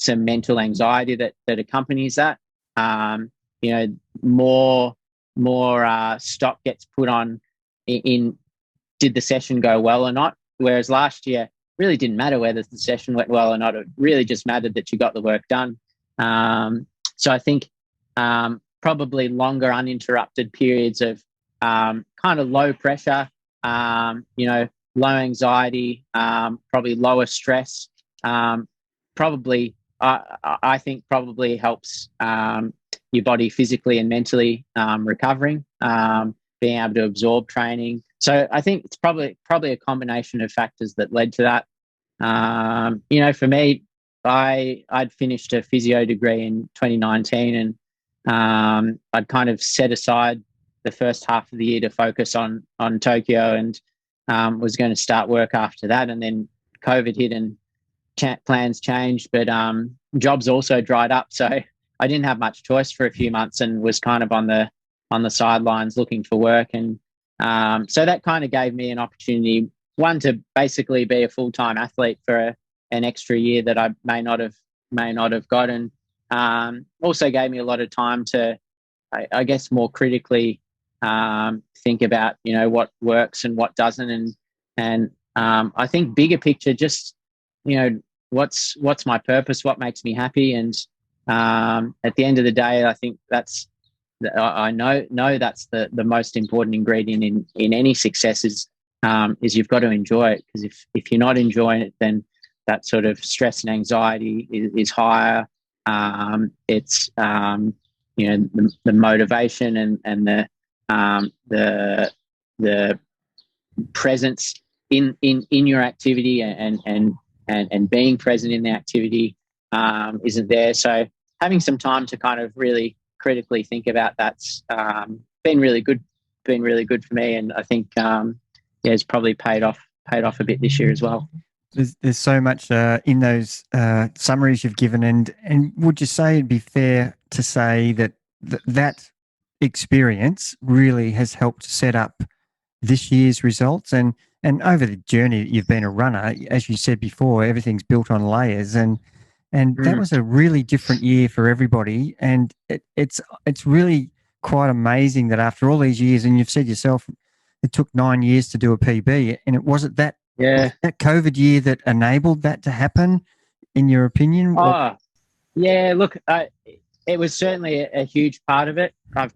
some mental anxiety that accompanies that. You know, more stock gets put on in did the session go well or not, whereas last year really didn't matter whether the session went well or not. It really just mattered that you got the work done. So I think probably longer uninterrupted periods of kind of low pressure, you know, low anxiety, probably lower stress, probably I think probably helps your body physically and mentally recovering, being able to absorb training. So I think it's probably a combination of factors that led to that. You know, for me, I'd finished a physio degree in 2019, and I'd kind of set aside the first half of the year to focus on Tokyo, and was going to start work after that. And then COVID hit and plans changed, but jobs also dried up. So I didn't have much choice for a few months and was kind of on the sidelines looking for work. And so that kind of gave me an opportunity, one, to basically be a full-time athlete for an extra year that I may not have gotten. Also gave me a lot of time to, I guess, more critically think about, you know, what works and what doesn't. And I think bigger picture, just, you know, what's my purpose, what makes me happy. And at the end of the day, I think I know that's the most important ingredient in any success is you've got to enjoy it, because if you're not enjoying it, then that sort of stress and anxiety is higher. It's you know, the motivation and the presence in your activity and being present in the activity isn't there. So having some time to kind of really critically think about that's been really good for me, and I think it's probably paid off a bit this year as well. There's so much in those summaries you've given, and would you say it'd be fair to say that that experience really has helped set up this year's results? And over the journey that you've been a runner, as you said before, everything's built on layers, and that was a really different year for everybody. And it's really quite amazing that after all these years, and you've said yourself, it took 9 years to do a PB, and it wasn't that COVID year that enabled that to happen, in your opinion? Yeah, look, it was certainly a huge part of it. I've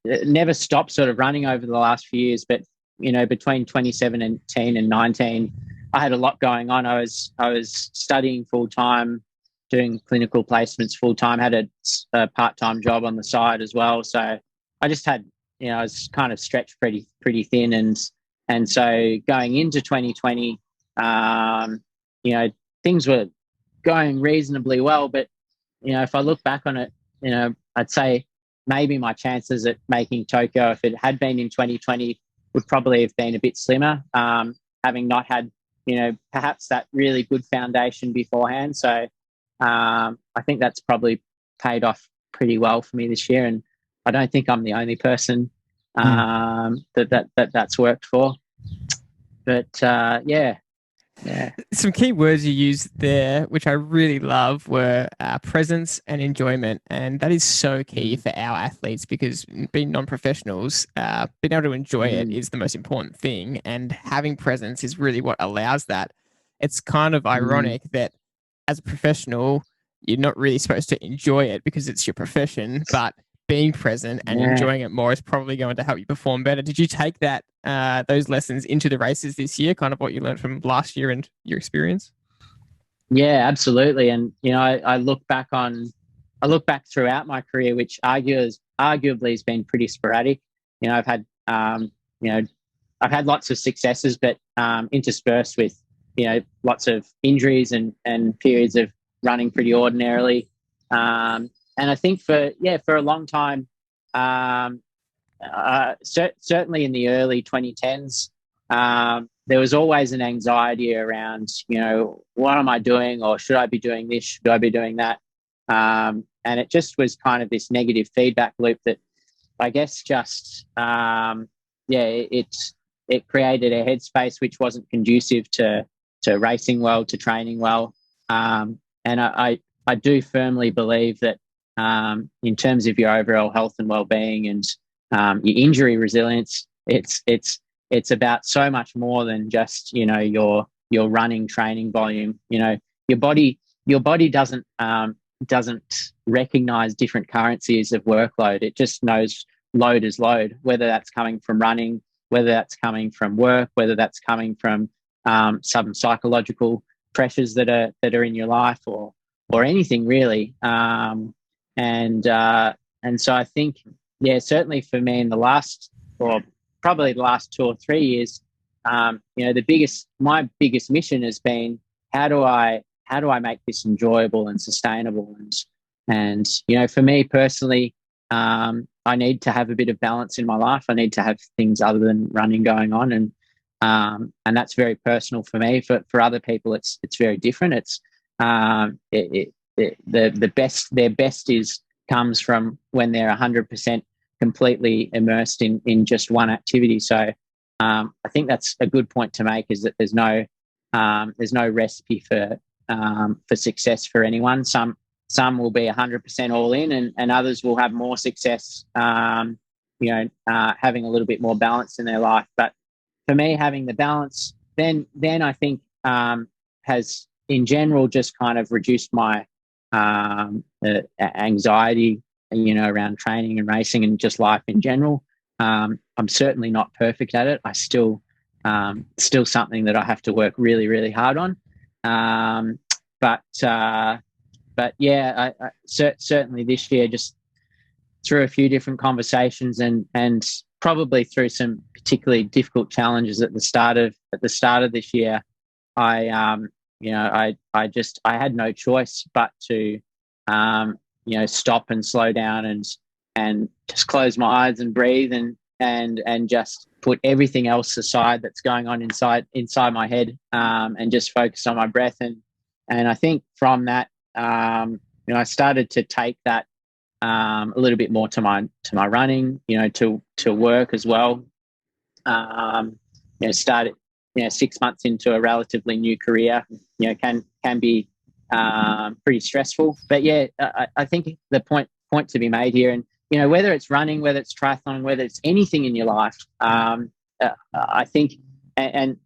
never stopped sort of running over the last few years, but, you know, between 2017 and 19, I had a lot going on. I was studying full time, doing clinical placements full time, had a part-time job on the side as well. So I just had, you know, I was kind of stretched pretty thin, and so going into 2020, you know, things were going reasonably well. But, you know, if I look back on it, you know, I'd say maybe my chances at making Tokyo, if it had been in 2020, would probably have been a bit slimmer, having not had, you know, perhaps that really good foundation beforehand. So I think that's probably paid off pretty well for me this year, and I don't think I'm the only person that's worked for. But yeah. Some key words you used there, which I really love, were presence and enjoyment. And that is so key for our athletes, because being non-professionals, being able to enjoy it is the most important thing. And having presence is really what allows that. It's kind of ironic that as a professional, you're not really supposed to enjoy it because it's your profession, but being present and enjoying it more is probably going to help you perform better. Did you take that those lessons into the races this year, kind of what you learned from last year and your experience? Yeah, absolutely. And, you know, I look back throughout my career, which arguably has been pretty sporadic. You know, I've had lots of successes, but interspersed with, you know, lots of injuries and periods of running pretty ordinarily. And I think for a long time, certainly in the early 2010s, there was always an anxiety around, you know, what am I doing, or should I be doing this? Should I be doing that? And it just was kind of this negative feedback loop that I guess just, it created a headspace which wasn't conducive to racing well, to training well. And I I do firmly believe that in terms of your overall health and well-being and your injury resilience, it's about so much more than just, you know, your running training volume. You know, your body doesn't recognize different currencies of workload. It just knows load is load, whether that's coming from running, whether that's coming from work, whether that's coming from some psychological pressures that are in your life, or anything really. And so I think, yeah, certainly for me in the last, or probably the last 2 or 3 years, you know, my biggest mission has been, how do I make this enjoyable and sustainable? And you know, for me personally, I need to have a bit of balance in my life. I need to have things other than running going on, and that's very personal for me. For other people, it's very different. It's their best comes from when they're 100% completely immersed in just one activity. So I think that's a good point to make, is that there's no recipe for success for anyone. Some will be 100% all in, and others will have more success, having a little bit more balance in their life. But for me, having the balance, then I think has in general just kind of reduced my anxiety, you know, around training and racing and just life in general. I'm certainly not perfect at it. I still something that I have to work really, really hard on. But yeah, I certainly this year, just through a few different conversations and probably through some particularly difficult challenges at the start of this year, I had no choice but to stop and slow down and just close my eyes and breathe and just put everything else aside that's going on inside my head, and just focus on my breath. And I think from that, I started to take that a little bit more to my running, you know, to work as well. Started 6 months into a relatively new career, you know, can be pretty stressful. But yeah, I think the point to be made here, and you know, whether it's running, whether it's triathlon, whether it's anything in your life, I think, and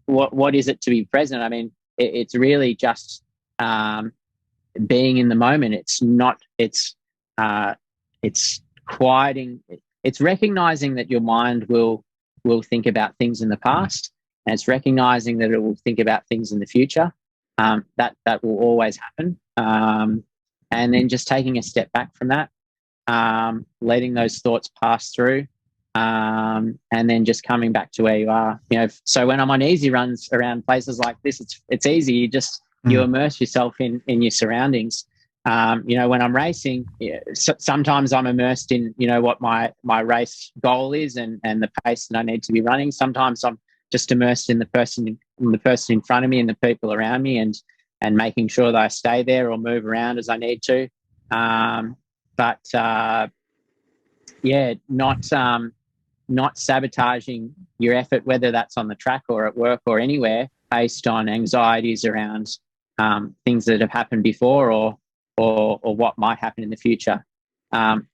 what is it to be present? I mean, it's really just being in the moment. It's quieting. It's recognizing that your mind will think about things in the past, and it's recognizing that it will think about things in the future. That will always happen. And then just taking a step back from that, letting those thoughts pass through, and then just coming back to where you are. You know, so when I'm on easy runs around places like this, it's easy. You immerse yourself in your surroundings. When I'm racing, sometimes I'm immersed in, you know, what my race goal is and the pace that I need to be running. Sometimes I'm just immersed in the person in front of me and the people around me, and making sure that I stay there or move around as I need to. Not sabotaging your effort, whether that's on the track or at work or anywhere, based on anxieties around things that have happened before or what might happen in the future.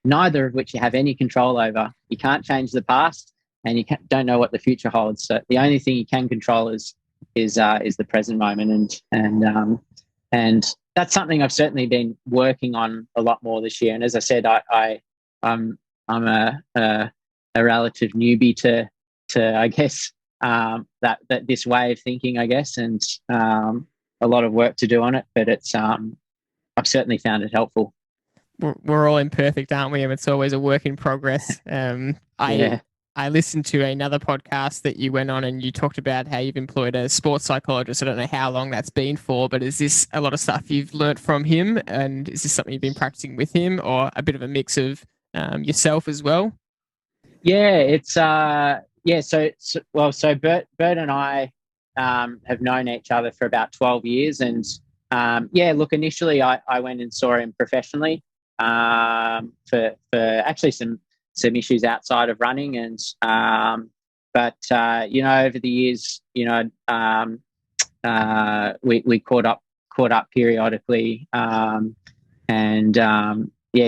Neither of which you have any control over. You can't change the past, and you don't know what the future holds. So the only thing you can control is the present moment, and that's something I've certainly been working on a lot more this year. And as I said, I'm a relative newbie to I guess that this way of thinking, I guess, and a lot of work to do on it. But it's I've certainly found it helpful. We're all imperfect, aren't we? And it's always a work in progress. I listened to another podcast that you went on, and you talked about how you've employed a sports psychologist. I don't know how long that's been for, but is this a lot of stuff you've learnt from him? And is this something you've been practicing with him, or a bit of a mix of yourself as well? Yeah, it's So Bert and I have known each other for about 12 years, and look, initially I went and saw him professionally for actually some issues outside of running, and over the years, we caught up caught up periodically, yeah,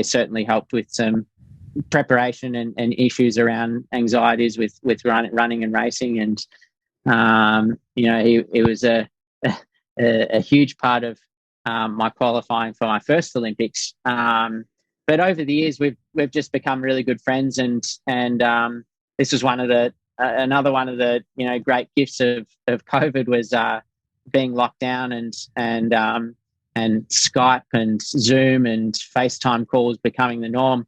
certainly helped with some preparation and issues around anxieties with running and racing. And he was a huge part of my qualifying for my first Olympics. But over the years, we've just become really good friends, and this was another one of the great gifts of COVID was being locked down, and Skype and Zoom and FaceTime calls becoming the norm.